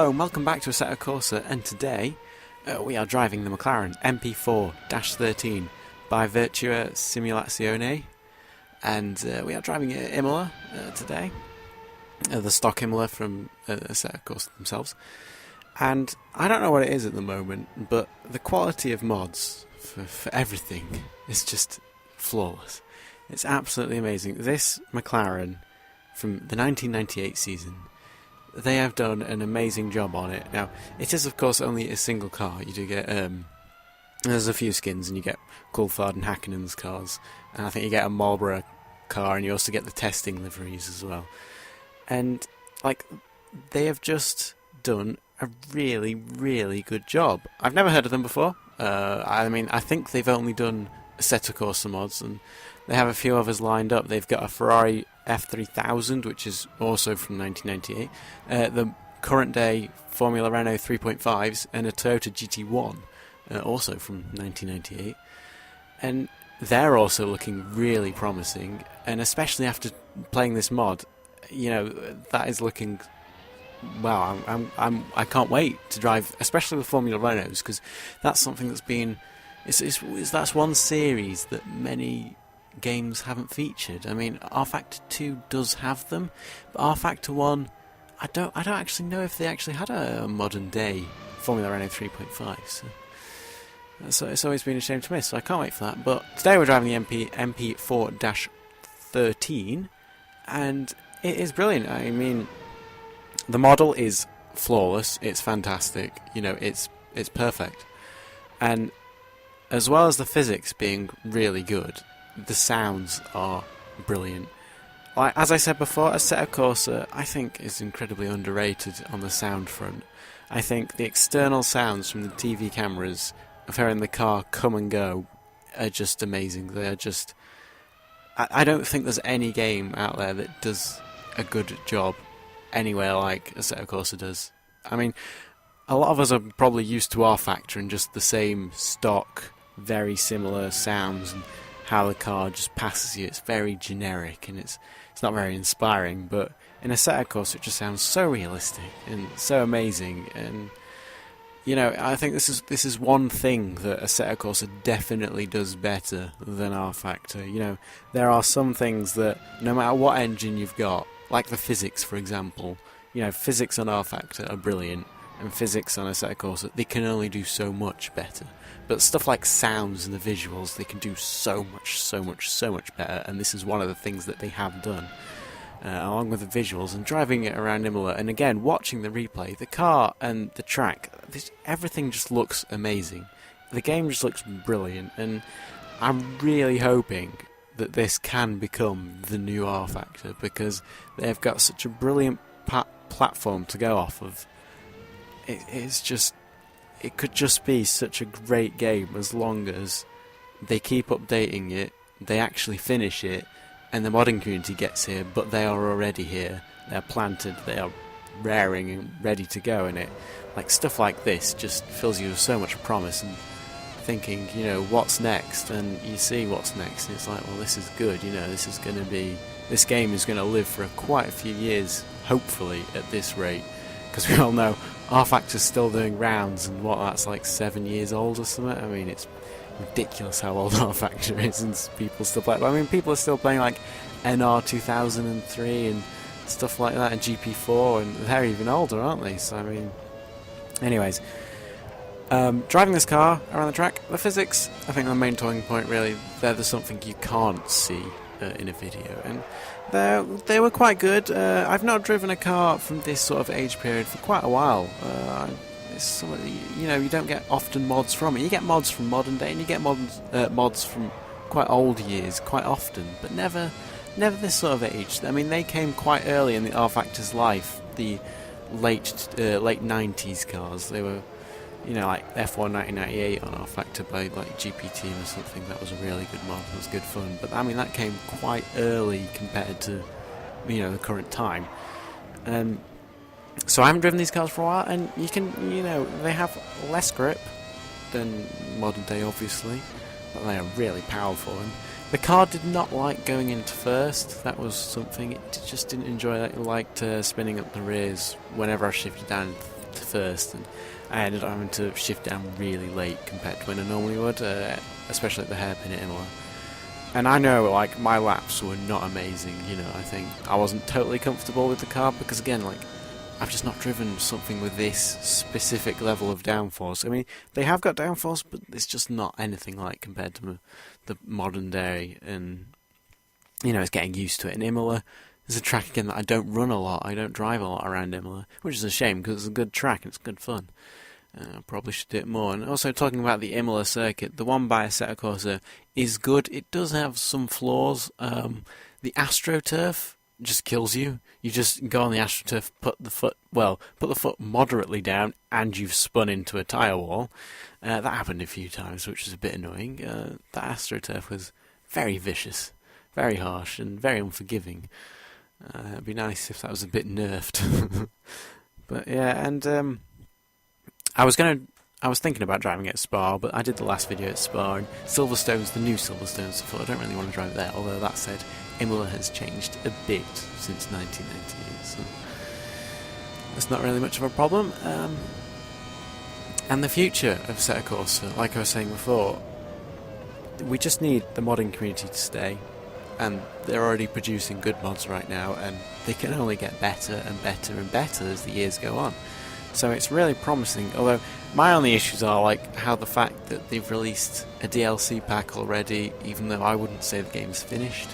Hello and welcome back to Assetto Corsa, and today we are driving the McLaren MP4-13 by Virtua Simulazioni, and we are driving it at Imola today, the stock Imola from Assetto Corsa themselves. And I don't know what it is at the moment, but the quality of mods for everything is just flawless. It's absolutely amazing. This McLaren from the 1998 season, they have done an amazing job on it. Now, it is of course only a single car. You do get, there's a few skins, and you get Coulthard and Hackinen's cars, and I think you get a Marlboro car, and you also get the testing liveries as well. And, like, they have just done a really, really good job. I've never heard of them before. I think they've only done Assetto Corsa mods, and they have a few others lined up. They've got a Ferrari F3000, which is also from 1998, the current day Formula Renault 3.5s, and a Toyota GT1, also from 1998. And they're also looking really promising, and especially after playing this mod, you know, that is looking... Wow, I can't wait to drive, especially the Formula Renaults, because that's something that's been... that's one series that many games haven't featured. I mean, R-Factor 2 does have them, but R-Factor 1, I don't actually know if they actually had a modern day Formula Renault 3.5, so it's always been a shame to miss, so I can't wait for that. But today we're driving the MP4-13, and it is brilliant. I mean, the model is flawless, it's fantastic, you know, it's perfect. And as well as the physics being really good, the sounds are brilliant. Like, as I said before, Assetto Corsa, I think, is incredibly underrated on the sound front. I think the external sounds from the TV cameras of hearing the car come and go are just amazing. They are just... I don't think there's any game out there that does a good job anywhere like Assetto Corsa does. I mean, a lot of us are probably used to R-Factor and just the same stock, very similar sounds, and how the car just passes you. It's very generic, and it's not very inspiring, but in Assetto Corsa it just sounds so realistic and so amazing. And you know, I think this is one thing that Assetto Corsa definitely does better than R-Factor. You know, there are some things that no matter what engine you've got, like the physics, for example, you know, physics on R-Factor are brilliant, and physics on Assetto Corsa, they can only do so much better. But stuff like sounds and the visuals, they can do so much better, and this is one of the things that they have done. Along with the visuals and driving it around Imola, and again, watching the replay, the car and the track, everything just looks amazing. The game just looks brilliant, and I'm really hoping that this can become the new R-Factor, because they've got such a brilliant platform to go off of. It could just be such a great game as long as they keep updating it, they actually finish it, and the modding community gets here, but they are already here, they're planted, they are raring and ready to go, and it, like, stuff like this just fills you with so much promise, and thinking, you know, what's next, and you see what's next, and it's like, well, this is good, you know, this game is going to live for quite a few years, hopefully, at this rate, because we all know R-Factor's still doing rounds, and that's like 7 years old or something. I mean, it's ridiculous how old R-Factor is, and people still play it. I mean, people are still playing like NR 2003 and stuff like that, and GP4, and they're even older, aren't they? So, I mean, anyways, driving this car around the track, the physics, I think the main talking point, really, there's something you can't see in a video, and they were quite good. I've not driven a car from this sort of age period for quite a while. It's something, you know, you don't get often mods from it. You get mods from modern day, and you get mods from quite old years quite often, but never this sort of age. I mean, they came quite early in the R-Factor's life, the late 90s cars. They were, you know, like F1 1998 on R-Factor by like GP Team or something. That was a really good mod. It was good fun. But I mean, that came quite early compared to, you know, the current time. So I haven't driven these cars for a while, and you know, they have less grip than modern day, obviously, but they are really powerful. And the car did not like going into first. That was something it just didn't enjoy. It liked spinning up the rears whenever I shifted down shift first, and I ended up having to shift down really late compared to when I normally would, especially at the hairpin at Imola. And I know, like, my laps were not amazing, you know. I think I wasn't totally comfortable with the car because, again, like, I've just not driven something with this specific level of downforce. I mean, they have got downforce, but it's just not anything like compared to the modern day, and, you know, it's getting used to it. In Imola, there's a track, again, that I don't run a lot. I don't drive a lot around Imola, which is a shame because it's a good track and it's good fun. I probably should do it more. And also, talking about the Imola circuit, the one by Assetto Corsa is good. It does have some flaws. The AstroTurf just kills you. You just go on the AstroTurf, put the foot moderately down, and you've spun into a tyre wall. That happened a few times, which was a bit annoying. The AstroTurf was very vicious, very harsh, and very unforgiving. It'd be nice if that was a bit nerfed. But yeah, and I was thinking about driving it at Spa, but I did the last video at Spa, and Silverstone's the new Silverstone, so I thought I don't really want to drive there, although that said, Imola has changed a bit since 1998, so that's not really much of a problem. And the future of Assetto Corsa, like I was saying before, we just need the modding community to stay, and they're already producing good mods right now, and they can only get better and better and better as the years go on. So it's really promising, although my only issues are like how the fact that they've released a DLC pack already, even though I wouldn't say the game's finished,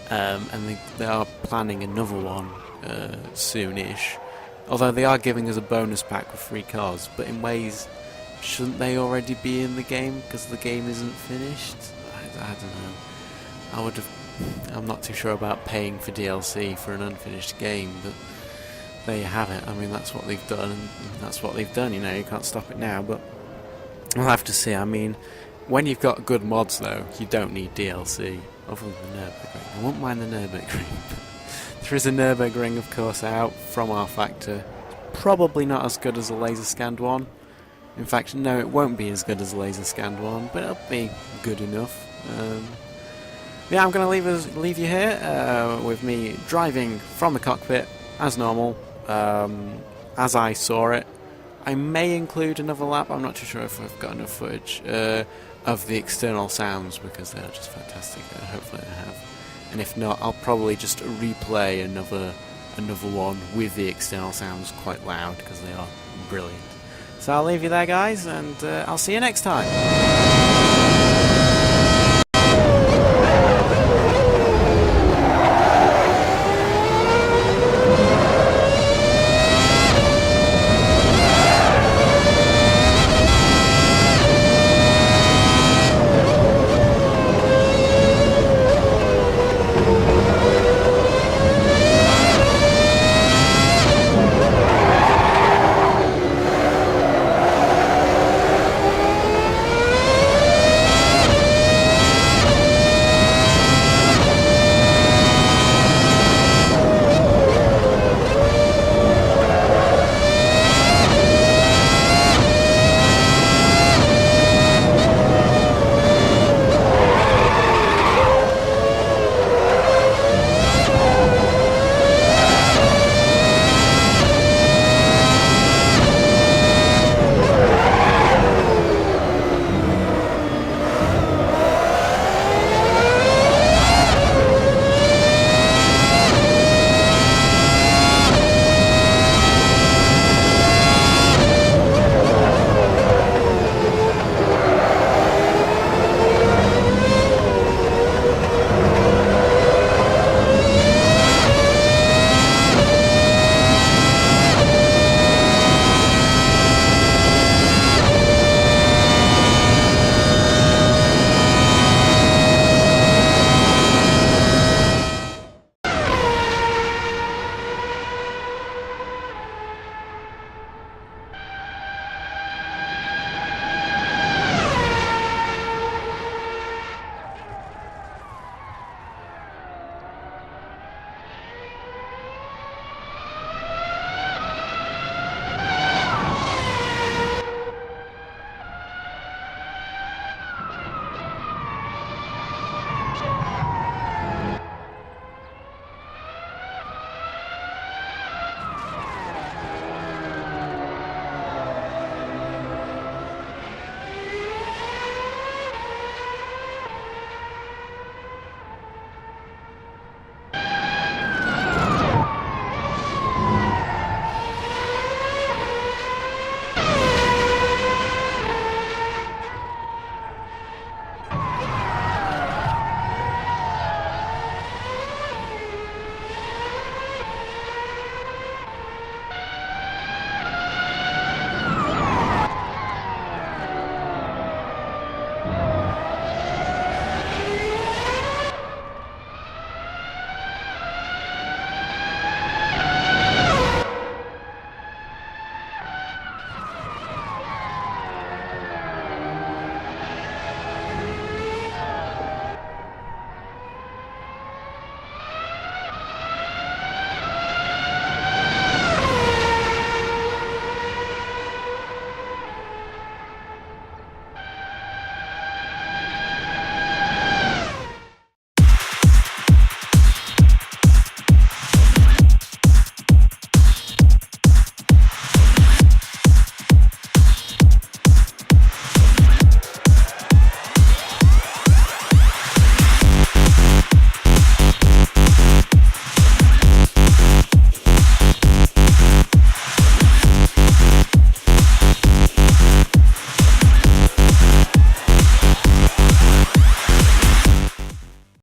and they are planning another one soonish, although they are giving us a bonus pack with free cars, but in ways, shouldn't they already be in the game because the game isn't finished? I don't know. I'm not too sure about paying for DLC for an unfinished game, but there you have it. I mean, that's what they've done, and that's what they've done, you know, you can't stop it now, but we'll have to see. I mean, when you've got good mods, though, you don't need DLC, other than the Nürburgring. I won't mind the Nürburgring. There is a Nürburgring, of course, out from our factor. Probably not as good as a laser-scanned one. In fact, no, it won't be as good as a laser-scanned one, but it'll be good enough. Yeah, I'm going to leave you here with me driving from the cockpit, as normal. As I saw it. I may include another lap. I'm not too sure if I've got enough footage of the external sounds because they are just fantastic. Hopefully I have. And if not, I'll probably just replay another one with the external sounds quite loud because they are brilliant. So I'll leave you there, guys, and I'll see you next time.